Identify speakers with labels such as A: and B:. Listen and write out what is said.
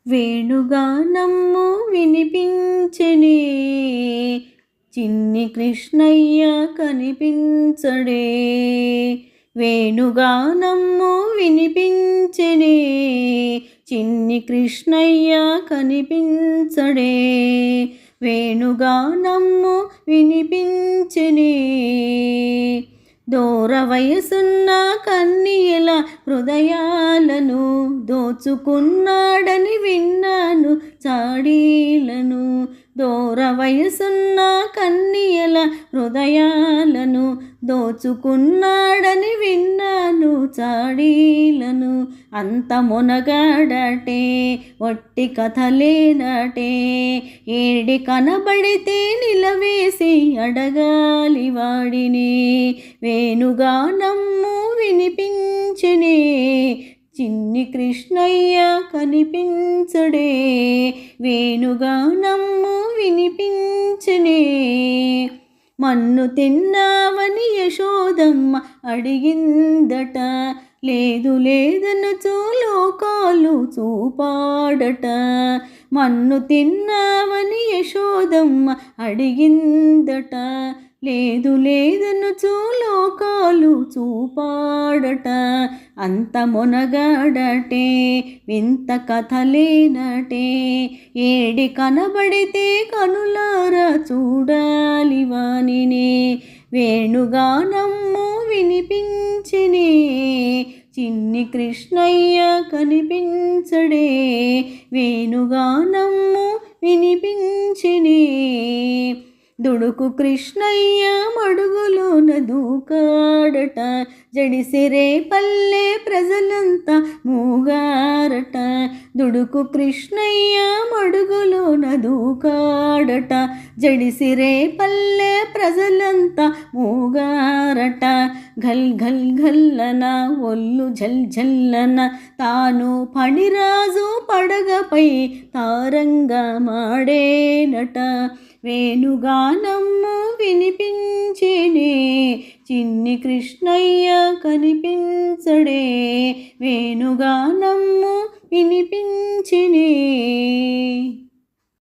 A: వేణుగానము వినిపించెనే, చిన్ని కృష్ణయ్య కనిపించడే. వేణుగానము వినిపించెనే, చిన్ని కృష్ణయ్య కనిపించడే. వేణుగానము వినిపించెనే, దూర వయసున్న కన్నియల హృదయాలను దోచుకున్నాడని విన్నాను చాడీలను. దూర వయసున్న కన్నియల హృదయాలను దోచుకున్నాడని విన్నాను చాడీలను. అంత మునగాడటే, ఒట్టి కథలేనటే, ఏడి కనబడితే నిలవేసి అడగాలి వాడిని. వేణుగానము వినిపించెనే, చిన్ని కృష్ణయ్య కనిపించడే. వేణుగానము వినిపించెనే, మన్ను తిన్నావని యశోదమ్మ అడిగిందట, లేదు లేదనుచు లోకాలు చూపాడట. మన్ను తిన్నావని యశోదమ్మ అడిగిందట, లేదు లేదనుచు లోకాలు చూపాడట. అంత మునగాడటే, వింత కథలేనటే, ఏడి కనబడితే కనులారా చూడాలి వానినే. వేణుగానము వినిపించెనే, చిన్ని కృష్ణయ్య కనిపించడే. వేణుగానము వినిపించెనే, దుడుకు కృష్ణయ్య మడుగులోన దూకాడట, జడిసిరే పల్లె ప్రజలంతా మూగారట. దుడుకు కృష్ణయ్య మడుగులోన దూకాడట, జడిసిరే పల్లె ప్రజలంతా మూగారట. ఘల్ ఘల్ ఘల్లన ఒల్లు ఝల్ ఝల్లన, తాను పణిరాజు పడగపై తారంగా మాడేనట. వేణుగానము వినిపించెనే, చిన్ని కృష్ణయ్య కనిపించడే. వేణుగానము వినిపించెనే.